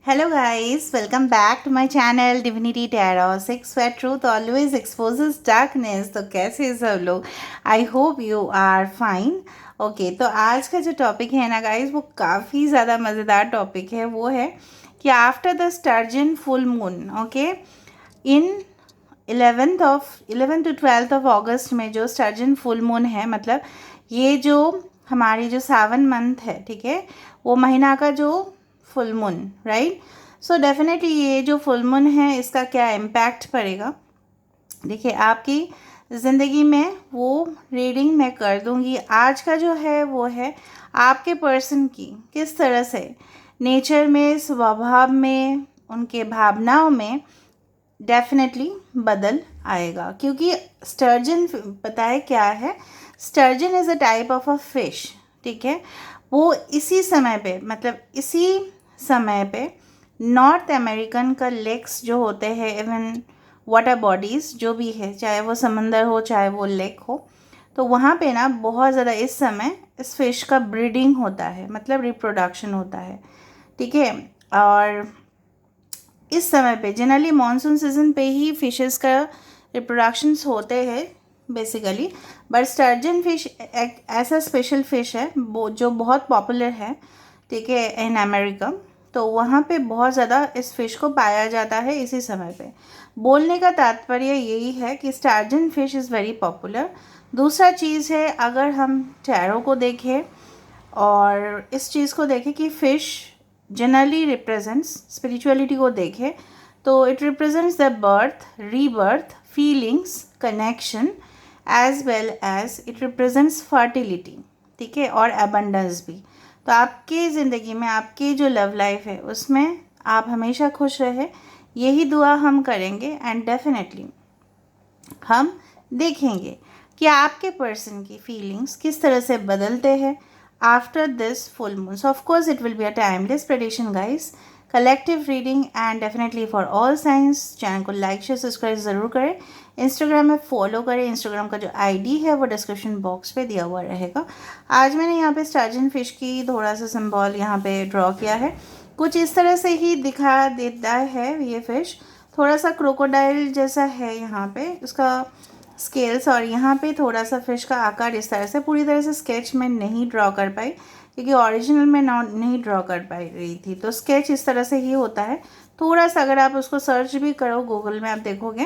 Hello guys, welcome back to my channel Divinity Tarot 6 where truth always exposes darkness। तो कैसे हैं सब लोग? I hope you are fine. Okay, तो आज का जो टॉपिक है ना गाइस, वो काफ़ी ज़्यादा मज़ेदार टॉपिक है। वो है कि after the sturgeon full moon, okay, in 11 to 12 of अगस्त में जो स्टर्जन फुल मून है, मतलब ये जो हमारी जो सावन मंथ है, ठीक है, वो महीना का जो full moon, right. So definitely ये जो फुल मून है इसका क्या इम्पैक्ट पड़ेगा, देखिए आपकी ज़िंदगी में, वो रीडिंग मैं कर दूंगी। आज का जो है वो है आपके पर्सन की किस तरह से नेचर में, स्वभाव में, उनके भावनाओं में डेफिनेटली बदल आएगा। क्योंकि स्टर्जन, पता है क्या है, sturgeon is a type of a fish, ठीक है। वो इसी समय पे, मतलब इसी समय पे नॉर्थ अमेरिकन का लेक्स जो होते हैं, इवन वाटर बॉडीज़ जो भी है, चाहे वो समंदर हो चाहे वो लेक हो, तो वहाँ पे ना बहुत ज़्यादा इस समय इस फिश का ब्रीडिंग होता है, मतलब रिप्रोडक्शन होता है, ठीक है। और इस समय पे जनरली मानसून सीजन पे ही फिशेस का रिप्रोडक्शंस होते हैं बेसिकली। बट स्टर्जन फिश एक ऐसा स्पेशल फिश है जो बहुत पॉपुलर है, ठीक है, इन अमेरिका। तो वहाँ पे बहुत ज़्यादा इस फिश को पाया जाता है इसी समय पे। बोलने का तात्पर्य यही है कि sturgeon fish is very popular. दूसरा चीज़ है, अगर हम टैरो को देखें और इस चीज़ को देखें कि फ़िश जनरली रिप्रेजेंट्स स्पिरिचुअलिटी को देखें, तो it represents the birth, rebirth, feelings, connection, as well as it represents fertility, ठीक है, और एबंडेंस भी। तो आपकी ज़िंदगी में आपकी जो लव लाइफ है उसमें आप हमेशा खुश रहे, यही दुआ हम करेंगे। एंड डेफिनेटली हम देखेंगे कि आपके पर्सन की फीलिंग्स किस तरह से बदलते हैं after this full moon. So of course it will be a timeless prediction guys, collective reading and definitely for all science. Channel को लाइक शेयर सब्सक्राइब ज़रूर करें, इंस्टाग्राम में फॉलो करें। इंस्टाग्राम का जो आईडी है वो डिस्क्रिप्शन बॉक्स पे दिया हुआ रहेगा। आज मैंने यहाँ पे स्टर्जन फिश की थोड़ा सा सिंबल यहाँ पे ड्रॉ किया है, कुछ इस तरह से ही दिखा देता है ये फिश, थोड़ा सा क्रोकोडाइल जैसा है यहाँ पे उसका स्केल्स। और यहाँ पे थोड़ा सा फिश का आकार इस तरह से, पूरी तरह से स्केच में नहीं ड्रॉ कर पाई क्योंकि ओरिजिनल में नहीं ड्रॉ कर पाई रही थी। तो स्केच इस तरह से ही होता है। थोड़ा सा अगर आप उसको सर्च भी करो गूगल में, आप देखोगे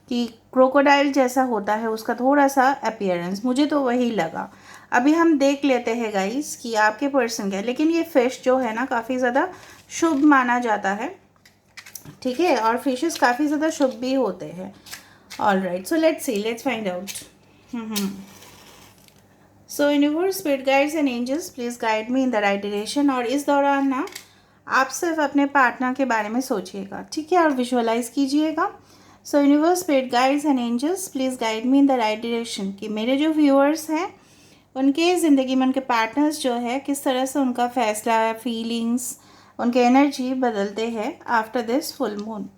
कि क्रोकोडाइल जैसा होता है उसका थोड़ा सा अपीयरेंस, मुझे तो वही लगा। अभी हम देख लेते हैं गाइस कि आपके पर्सन क्या है। लेकिन ये फिश जो है ना काफ़ी ज़्यादा शुभ माना जाता है, ठीक है, और फिशेस काफ़ी ज़्यादा शुभ भी होते हैं। All right, so let's see, let's find out. So universe, spirit guides and angels, please guide me in the right direction. और इस दौरान ना आप सिर्फ अपने पार्टनर के बारे में सोचिएगा, ठीक है, और विजुअलाइज कीजिएगा। So universe, spirit guides and angels, please guide me in the right direction कि मेरे जो व्यूअर्स हैं उनके ज़िंदगी में उनके पार्टनर्स जो है किस तरह से उनका फैसला, फीलिंग्स, उनके एनर्जी बदलते हैं after this full moon.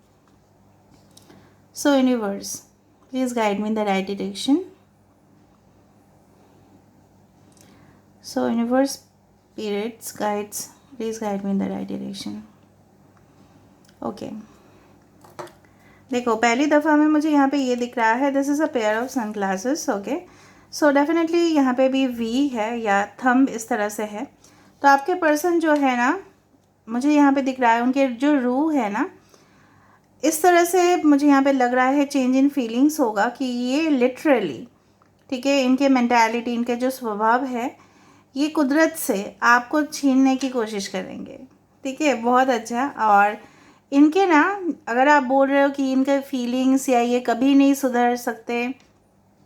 So universe, please guide me in the right direction. So universe, spirits, guides, please guide me in the right direction. Okay, देखो पहली दफ़ा में मुझे यहाँ पे ये दिख रहा है, this is a pair of sunglasses. Okay, so definitely यहाँ पे भी वी है या थंब इस तरह से है। तो आपके पर्सन जो है ना, मुझे यहाँ पे दिख रहा है उनके जो रूह है ना, इस तरह से मुझे यहाँ पे लग रहा है चेंज इन फीलिंग्स होगा कि ये लिटरली, ठीक है, इनके मेंटालिटी, इनके जो स्वभाव है, ये कुदरत से आपको छीनने की कोशिश करेंगे, ठीक है, बहुत अच्छा। और इनके ना, अगर आप बोल रहे हो कि इनके फीलिंग्स या ये कभी नहीं सुधर सकते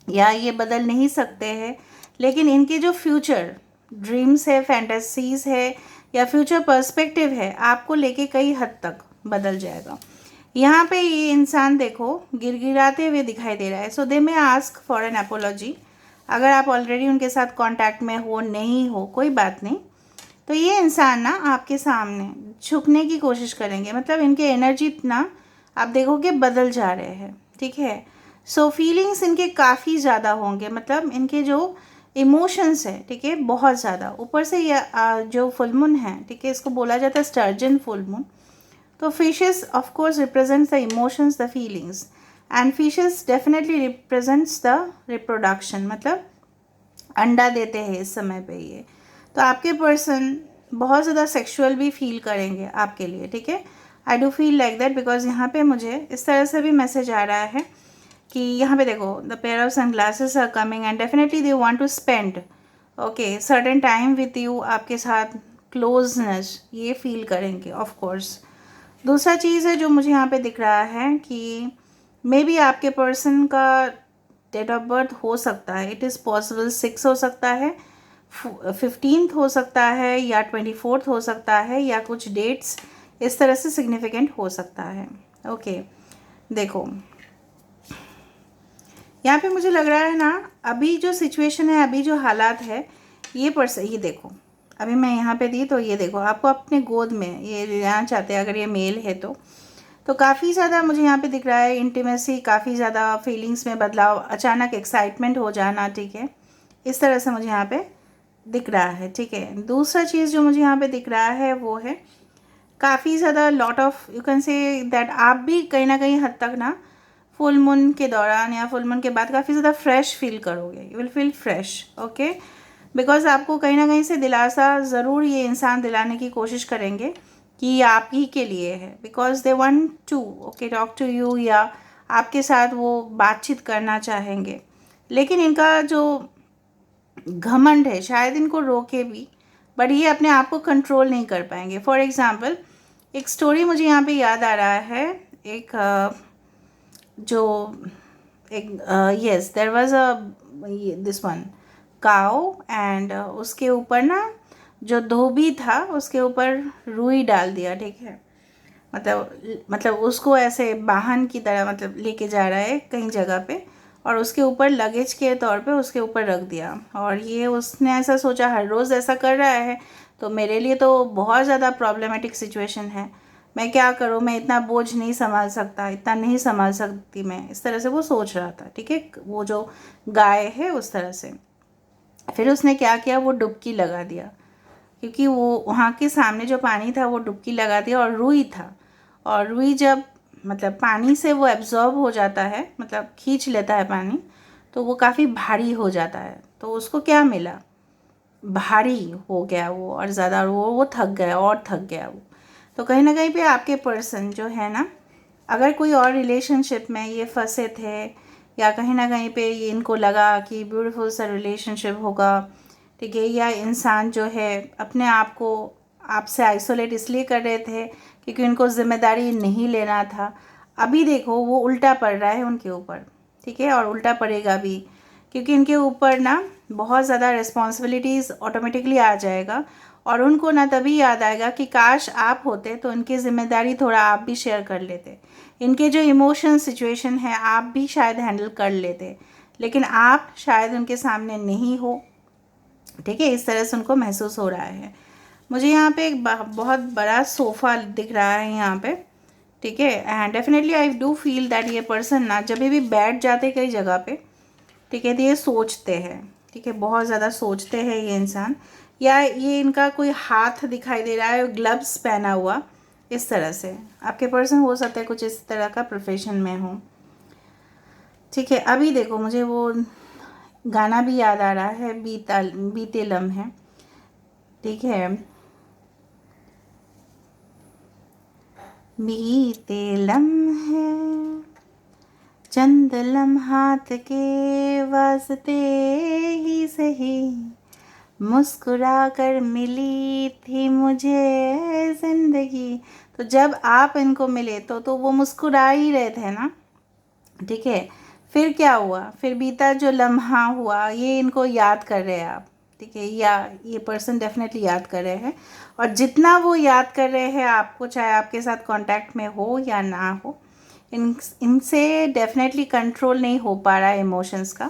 या ये बदल नहीं सकते हैं, लेकिन इनके जो फ्यूचर ड्रीम्स है, फैंटेसीज़ है या फ्यूचर पर्सपेक्टिव है, आपको लेके कई हद तक बदल जाएगा। यहाँ पे ये इंसान देखो गिड़गिड़ाते हुए दिखाई दे रहा है। सो दे में आस्क फॉर एन अपोलॉजी। अगर आप ऑलरेडी उनके साथ कांटेक्ट में हो, नहीं हो, कोई बात नहीं। तो ये इंसान ना आपके सामने झुकने की कोशिश करेंगे, मतलब इनके एनर्जी इतना आप देखोगे बदल जा रहे हैं, ठीक है। सो फीलिंग्स इनके काफ़ी ज़्यादा होंगे, मतलब इनके जो इमोशंस है, ठीक है, बहुत ज़्यादा। ऊपर से ये जो फुल मून है, ठीक है, इसको बोला जाता है स्टर्जन फुल मून। तो fishes of course represents the emotions, the feelings, and fishes definitely represents the reproduction, मतलब अंडा देते हैं इस समय पे ये। तो आपके पर्सन बहुत ज़्यादा सेक्सुअल भी फील करेंगे आपके लिए, ठीक है। I do feel like that because यहाँ पे मुझे इस तरह से भी मैसेज आ रहा है कि यहाँ पे देखो, the pair of sunglasses are coming and definitely they want to spend okay certain time with you, आपके साथ क्लोजनेस ये फील करेंगे ऑफ कोर्स। दूसरा चीज़ है जो मुझे यहाँ पे दिख रहा है कि मे बी आपके पर्सन का डेट ऑफ बर्थ हो सकता है, इट इज़ पॉसिबल 6 हो सकता है, 15th हो सकता है, या 24th हो सकता है, या कुछ डेट्स इस तरह से सिग्निफिकेंट हो सकता है। ओके देखो यहाँ पे मुझे लग रहा है ना, अभी जो सिचुएशन है, अभी जो हालात है, ये देखो, अभी मैं यहाँ पे दी तो ये देखो, आपको अपने गोद में ये लेना चाहते हैं अगर ये मेल है तो काफ़ी ज़्यादा मुझे यहाँ पे दिख रहा है इंटीमेसी, काफ़ी ज़्यादा फीलिंग्स में बदलाव, अचानक एक्साइटमेंट हो जाना, ठीक है, इस तरह से मुझे यहाँ पे दिख रहा है, ठीक है। दूसरा चीज़ जो मुझे यहाँ पे दिख रहा है वो है काफ़ी ज़्यादा lot of, you can say that आप भी कहीं ना कहीं हद तक ना फुल मून के दौरान या फुल मून के बाद काफ़ी ज़्यादा फ्रेश फील करोगे, you will feel fresh, okay, because आपको कहीं ना कहीं से दिलासा ज़रूर ये इंसान दिलाने की कोशिश करेंगे कि ये आप ही के लिए है, because they want to okay talk to you, या आपके साथ वो बातचीत करना चाहेंगे। लेकिन इनका जो घमंड है शायद इनको रोके भी, बट ये अपने आप को कंट्रोल नहीं कर पाएंगे। फॉर एग्ज़ाम्पल एक स्टोरी मुझे यहाँ पे याद आ रहा है, एक जो एक yes there was a this one cow, and उसके ऊपर ना जो धोबी था उसके ऊपर रुई डाल दिया, ठीक है, मतलब उसको ऐसे वाहन की तरह मतलब लेके जा रहा है कहीं जगह पे, और उसके ऊपर लगेज के तौर पे उसके ऊपर रख दिया, और ये उसने ऐसा सोचा हर रोज़ ऐसा कर रहा है तो मेरे लिए तो बहुत ज़्यादा प्रॉब्लमेटिक सिचुएशन है, मैं क्या करूँ, मैं इतना बोझ नहीं संभाल सकता, इतना नहीं संभाल सकती मैं, इस तरह से वो सोच रहा था, ठीक है, वो जो गाय है उस तरह से। फिर उसने क्या किया, वो डुबकी लगा दिया, क्योंकि वो वहाँ के सामने जो पानी था वो डुबकी लगा दिया, और रुई था, और रुई जब मतलब पानी से वो एब्जॉर्ब हो जाता है, मतलब खींच लेता है पानी, तो वो काफ़ी भारी हो जाता है, तो उसको क्या मिला, भारी हो गया वो, और ज़्यादा वो थक गया, और थक गया वो। तो कहीं ना कहीं पे आपके पर्सन जो है ना, अगर कोई और रिलेशनशिप में ये फंसे थे, या कहीं ना कहीं पे ये इनको लगा कि ब्यूटीफुल सा रिलेशनशिप होगा, ठीक है, या इंसान जो है अपने आप को आपसे आइसोलेट इसलिए कर रहे थे क्योंकि उनको ज़िम्मेदारी नहीं लेना था, अभी देखो वो उल्टा पड़ रहा है उनके ऊपर, ठीक है, और उल्टा पड़ेगा भी, क्योंकि इनके ऊपर ना बहुत ज़्यादा रिस्पॉन्सिबिलिटीज़ ऑटोमेटिकली आ जाएगा, और उनको ना तभी याद आएगा कि काश आप होते तो इनकी ज़िम्मेदारी थोड़ा आप भी शेयर कर लेते, इनके जो इमोशन सिचुएशन है आप भी शायद हैंडल कर लेते, लेकिन आप शायद उनके सामने नहीं हो, ठीक है, इस तरह से उनको महसूस हो रहा है। मुझे यहाँ पे एक बहुत बड़ा सोफ़ा दिख रहा है यहाँ पे, ठीक है, and definitely I do feel that ये पर्सन ना जब भी बैठ जाते कई जगह पे, ठीक है, तो ये सोचते हैं, ठीक है, बहुत ज़्यादा सोचते हैं ये इंसान, या ये इनका कोई हाथ दिखाई दे रहा है ग्लव्स पहना हुआ, इस तरह से आपके पर्सन हो सकता है कुछ इस तरह का प्रोफेशन में हो, ठीक है। अभी देखो मुझे वो गाना भी याद आ रहा है, बीते लम्हे, ठीक है, बीते लम्हे चंद लम्हात के वास्ते ही सही, मुस्कुरा कर मिली थी मुझे ज़िंदगी। तो जब आप इनको मिले तो वो मुस्कुरा ही रहे थे ना, ठीक है, फिर क्या हुआ, फिर बीता जो लम्हा हुआ ये इनको याद कर रहे हैं आप, ठीक है, या ये पर्सन डेफिनेटली याद कर रहे हैं, और जितना वो याद कर रहे हैं आपको, चाहे आपके साथ कांटेक्ट में हो या ना हो, इनसे डेफिनेटली कंट्रोल नहीं हो पा रहा है इमोशंस का,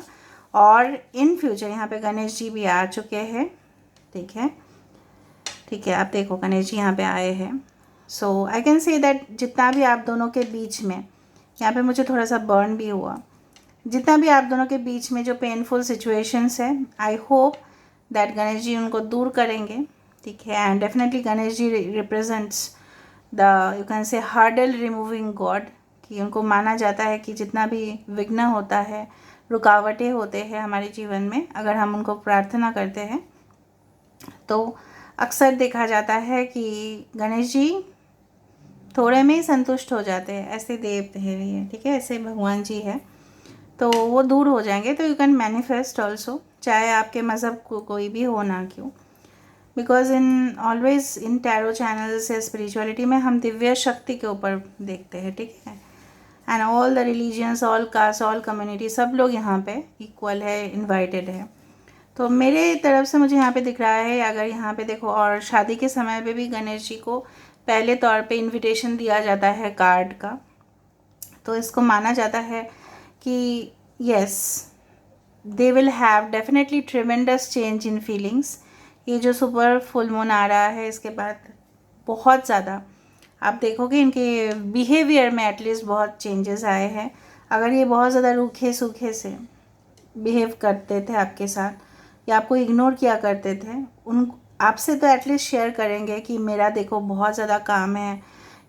और इन फ्यूचर यहाँ पे गणेश जी भी आ चुके हैं, ठीक है, ठीक है, आप देखो गणेश जी यहाँ पे आए हैं। सो आई कैन से दैट जितना भी आप दोनों के बीच में, यहाँ पे मुझे थोड़ा सा बर्न भी हुआ, जितना भी आप दोनों के बीच में जो पेनफुल सिचुएशंस है, I hope that Ganesh ji उनको दूर करेंगे, ठीक है, and definitely Ganesh ji represents the you can say hurdle removing god, कि उनको माना जाता है कि जितना भी विघ्न होता है, रुकावटें होते हैं हमारे जीवन में, अगर हम उनको प्रार्थना करते हैं तो अक्सर देखा जाता है कि गणेश जी थोड़े में ही संतुष्ट हो जाते हैं। ऐसे देव है ये, ठीक है, ऐसे भगवान जी है, तो वो दूर हो जाएंगे। तो यू कैन मैनिफेस्ट ऑल्सो, चाहे आपके मज़हब को कोई भी हो ना क्यों, because in always in tarot channels या स्पिरिचुअलिटी में हम दिव्य शक्ति के ऊपर देखते हैं, ठीक है। And all the religions, all cast, all community, सब लोग यहाँ पे इक्वल है, इनवाइटेड है। तो मेरे तरफ से मुझे यहाँ पे दिख रहा है, अगर यहाँ पे देखो, और शादी के समय पे भी गणेश जी को पहले तौर पे इनविटेशन दिया जाता है कार्ड का, तो इसको माना जाता है कि yes they will have definitely tremendous change in feelings. ये जो सुपर फुल मून आ रहा है इसके बाद बहुत ज़्यादा आप देखोगे इनके बिहेवियर में एटलीस्ट बहुत चेंजेस आए हैं। अगर ये बहुत ज़्यादा रूखे सूखे से बिहेव करते थे आपके साथ या आपको इग्नोर किया करते थे, उन आपसे तो एटलीस्ट शेयर करेंगे कि मेरा देखो बहुत ज़्यादा काम है,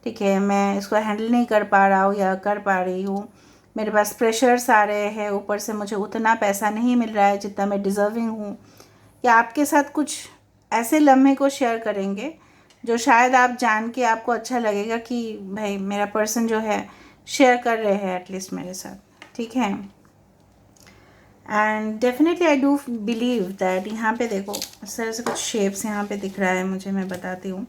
ठीक है, मैं इसको हैंडल नहीं कर पा रहा हूँ या कर पा रही हूँ, मेरे पास प्रेशर्स आ रहे हैं, ऊपर से मुझे उतना पैसा नहीं मिल रहा है जितना मैं डिज़र्विंग हूँ, या आपके साथ कुछ ऐसे लम्हे को शेयर करेंगे जो शायद आप जान के आपको अच्छा लगेगा कि भाई मेरा पर्सन जो है शेयर कर रहे हैं एटलीस्ट मेरे साथ, ठीक है। And definitely I do believe that, यहाँ पे देखो इस तरह से कुछ शेप्स यहाँ पे दिख रहा है मुझे, मैं बताती हूँ।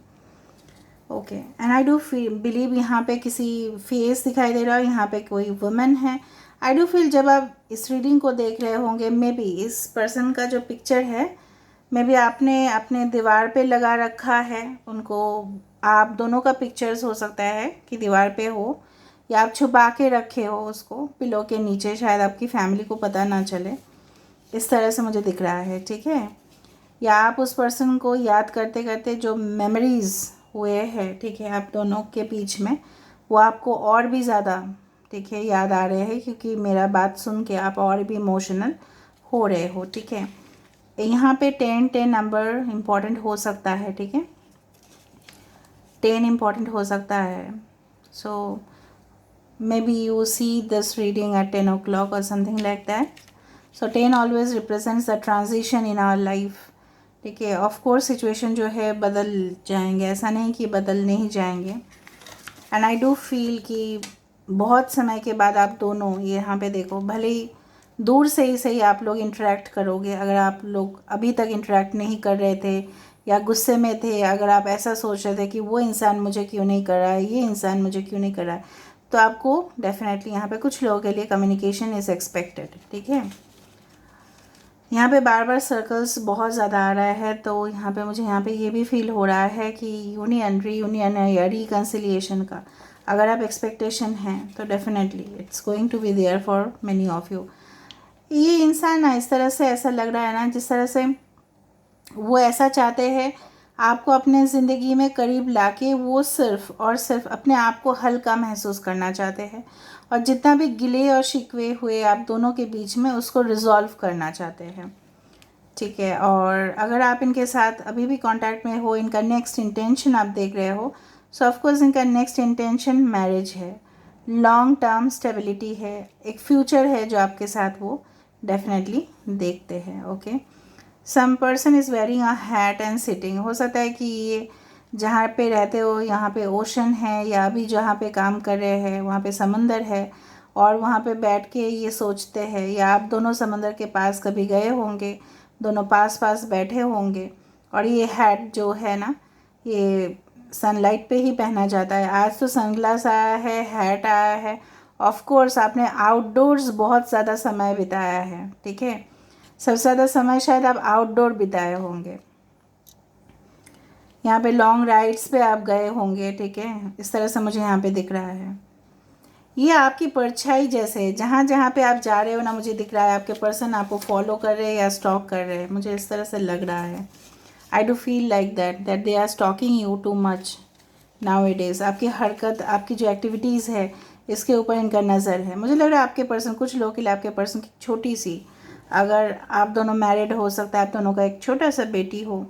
Okay, and I do believe यहाँ पे किसी फेस दिखाई दे रहा है, यहाँ पे कोई वुमेन है। आई डू फील जब आप इस रीडिंग को देख रहे होंगे, मे बी इस पर्सन का जो पिक्चर है मे बी आपने अपने दीवार पे लगा रखा है उनको, आप दोनों का पिक्चर्स हो सकता है कि दीवार पे हो, या आप छुपा के रखे हो उसको पिलो के नीचे, शायद आपकी फैमिली को पता ना चले, इस तरह से मुझे दिख रहा है, ठीक है। या आप उस पर्सन को याद करते करते जो मेमोरीज़ हुए हैं, ठीक है, आप दोनों के बीच में, वो आपको और भी ज़्यादा, ठीक है, याद आ रहे हैं, क्योंकि मेरा बात सुन के आप और भी इमोशनल हो रहे हो, ठीक है। यहाँ पे 10 नंबर इम्पॉर्टेंट हो सकता है, ठीक है, 10 इम्पॉर्टेंट हो सकता है। So may be you see this reading at 10 o'clock और something like that. So 10 always represents the transition in our life, ठीक है। ऑफ कोर्स सिचुएशन जो है बदल जाएंगे, ऐसा नहीं कि बदल नहीं जाएंगे। एंड आई डू फील कि बहुत समय के बाद आप दोनों, ये यहाँ पे देखो, भले ही दूर से ही सही आप लोग इंटरेक्ट करोगे। अगर आप लोग अभी तक इंटरेक्ट नहीं कर रहे थे या गुस्से में थे, अगर आप ऐसा सोच रहे थे कि वो इंसान मुझे क्यों नहीं कर रहा है, ये इंसान मुझे क्यों नहीं कर रहा है, तो आपको डेफिनेटली यहाँ पे कुछ लोगों के लिए कम्युनिकेशन इज़ एक्सपेक्टेड, ठीक है। यहाँ पे बार बार सर्कल्स बहुत ज़्यादा आ रहा है, तो यहाँ पे मुझे यहाँ पे ये भी फील हो रहा है कि यूनियन, रीयूनियन या रिकन्सिलिएशन का अगर आप एक्सपेक्टेशन हैं तो definitely it's going to be there for many of you. ये इंसान ना इस तरह से ऐसा लग रहा है ना, जिस तरह से वो ऐसा चाहते हैं आपको अपने ज़िंदगी में करीब लाके, वो सिर्फ और सिर्फ अपने आप को हल्का महसूस करना चाहते हैं, और जितना भी गिले और शिकवे हुए आप दोनों के बीच में उसको रिजॉल्व करना चाहते हैं, ठीक है। और अगर आप इनके साथ अभी भी कांटेक्ट में हो, इनका नेक्स्ट इंटेंशन आप देख रहे हो, सो ऑफकोर्स इनका नेक्स्ट इंटेंशन मैरिज है, लॉन्ग टर्म स्टेबिलिटी है, एक फ्यूचर है जो आपके साथ वो डेफिनेटली देखते हैं, okay. Some person is wearing a hat and sitting, हो सकता है कि ये जहाँ पे रहते हो यहाँ पे ओशन है, या अभी जहाँ पे काम कर रहे हैं वहाँ पे समंदर है, और वहाँ पे बैठ के ये सोचते हैं, या आप दोनों समंदर के पास कभी गए होंगे, दोनों पास पास बैठे होंगे, और ये हैट जो है ना, ये सनलाइट पे ही पहना जाता है। आज तो सनग्लास आया है, हैट आया है, ऑफ कोर्स आपने आउटडोर्स बहुत ज़्यादा समय बिताया है, ठीक है, सबसे ज़्यादा समय शायद आप आउटडोर बिताए होंगे, यहाँ पे लॉन्ग राइड्स पे आप गए होंगे, ठीक है, इस तरह से मुझे यहाँ पे दिख रहा है। ये आपकी परछाई जैसे जहाँ जहाँ पे आप जा रहे हो ना, मुझे दिख रहा है आपके पर्सन आपको फॉलो कर रहे हैं या स्टॉक कर रहे हैं, मुझे इस तरह से लग रहा है। I do feel like that they are stalking you too much now it is. आपकी हरकत, आपकी जो एक्टिविटीज़ है, इसके ऊपर इनका नज़र है। मुझे लग रहा है आपके पर्सन, कुछ लोगों के लिए आपके पर्सन की छोटी सी, अगर आप दोनों मैरिड हो सकता है आप दोनों का एक छोटा सा बेटी हो,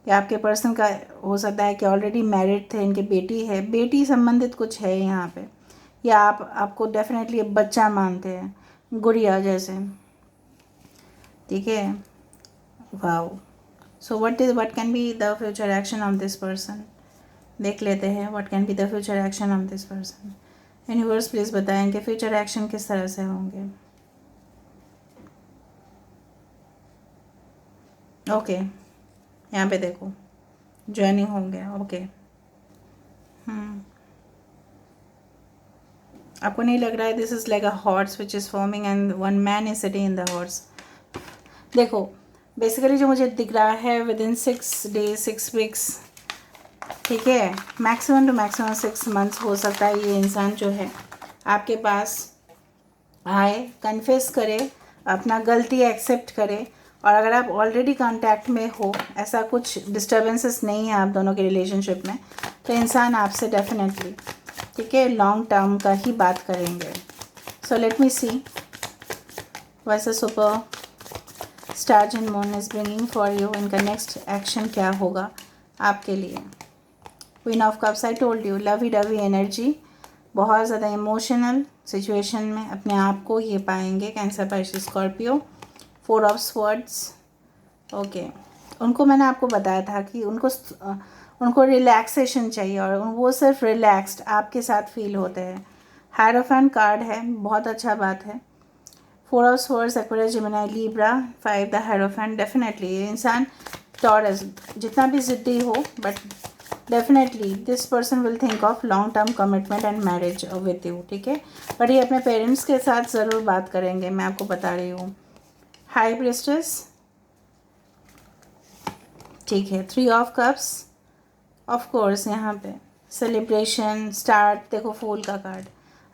या आपके पर्सन का हो सकता है कि ऑलरेडी मैरिड थे, इनके बेटी है, बेटी संबंधित कुछ है यहाँ पे, या आपको डेफिनेटली बच्चा मानते हैं, गुड़िया जैसे, ठीक है। Wow. So what can be the future action of this person, देख लेते हैं what can be the future action of this person. Universe please बताएं कि फ्यूचर एक्शन किस तरह से होंगे। ओके यहाँ पे देखो जर्नी होंगे। ओके आपको नहीं लग रहा है this is like a horse which is forming and one man is sitting in the horse. देखो बेसिकली जो मुझे दिख रहा है विद इन 6 days 6 weeks, ठीक है, मैक्सिमम टू मैक्सिमम 6 months हो सकता है ये इंसान जो है आपके पास आए, कन्फेस करे, अपना गलती एक्सेप्ट करे। और अगर आप ऑलरेडी कांटेक्ट में हो, ऐसा कुछ डिस्टर्बेंसेस नहीं है आप दोनों के रिलेशनशिप में, तो इंसान आपसे डेफिनेटली, ठीक है, लॉन्ग टर्म का ही बात करेंगे। सो लेट मी सी वैसे super star and moon is bringing for you, इनका नेक्स्ट एक्शन क्या होगा आपके लिए। Queen of cups, I told you, lovey dovey energy, बहुत ज़्यादा इमोशनल सिचुएशन में अपने आप को ये पाएंगे cancer Pisces Scorpio. 4 of Swords, okay, उनको मैंने आपको बताया था कि उनको रिलैक्सेशन चाहिए और वो सिर्फ रिलैक्स्ड आपके साथ फील होते हैं। हायरोफेंट कार्ड है, बहुत अच्छा बात है। 4 of Swords, Aquarius, Gemini, Libra, 5 the hierophant. Definitely ये इंसान टॉरस, जितना भी ज़िद्दी हो, but definitely this person will think of long term commitment and marriage with you, ठीक है। बट ये अपने पेरेंट्स के साथ ज़रूर बात करेंगे, मैं आपको बता रही हूँ। हाई प्रिस्टेस, ठीक है। 3 of Cups, ऑफ कोर्स यहाँ पे सेलिब्रेशन स्टार्ट, देखो फूल का card,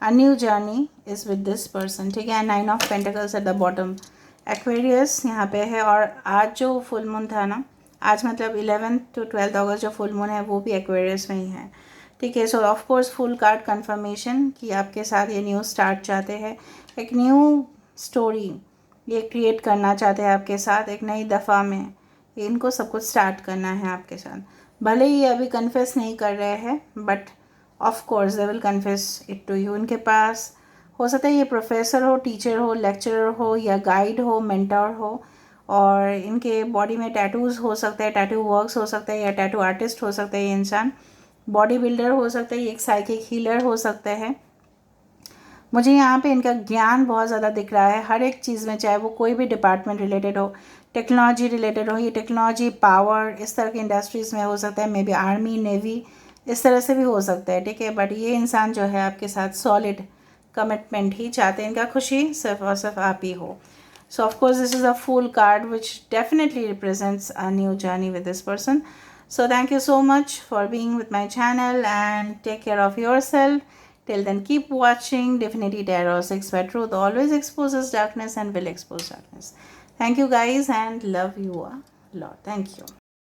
a new journey is with this person, ठीक है। 9 of Pentacles at the bottom, Aquarius यहाँ पे है। और आज जो फुल मून था ना, आज मतलब 11 to 12 अगस्त जो फुल मून है वो भी एक्वेरियस में ही है, ठीक है। So of course full card confirmation कि आपके साथ ये न्यू स्टार्ट चाहते हैं, एक न्यू स्टोरी ये क्रिएट करना चाहते हैं आपके साथ, एक नई दफ़ा में इनको सब कुछ स्टार्ट करना है आपके साथ। भले ही अभी कन्फेस नहीं कर रहे हैं, but of course they will confess it to you. इनके पास हो सकता है ये प्रोफेसर हो, टीचर हो, लेक्चरर हो, या गाइड हो, मेंटर हो, और इनके बॉडी में टैटूज़ हो सकते हैं, टैटू वर्क्स हो सकता है, या टैटू आर्टिस्ट हो सकता है ये इंसान, बॉडी बिल्डर हो सकता है, ये एक साइकिक हीलर हो सकते हैं। मुझे यहाँ पे इनका ज्ञान बहुत ज़्यादा दिख रहा है हर एक चीज़ में, चाहे वो कोई भी डिपार्टमेंट रिलेटेड हो, टेक्नोलॉजी रिलेटेड हो, ये टेक्नोलॉजी पावर इस तरह की इंडस्ट्रीज़ में हो सकता है, मे बी आर्मी नेवी इस तरह से भी हो सकता है, ठीक है। बट ये इंसान जो है आपके साथ सॉलिड कमिटमेंट ही चाहते हैं, इनका खुशी सिर्फ और सिर्फ आप ही हो। सो of course this is a full card which definitely represents a new journey with this person. So thank you so much for being with my channel and take care of yourself. Till then, keep watching Divinity Tarot 6, where truth always exposes darkness and will expose darkness. Thank you guys and love you a lot. Thank you.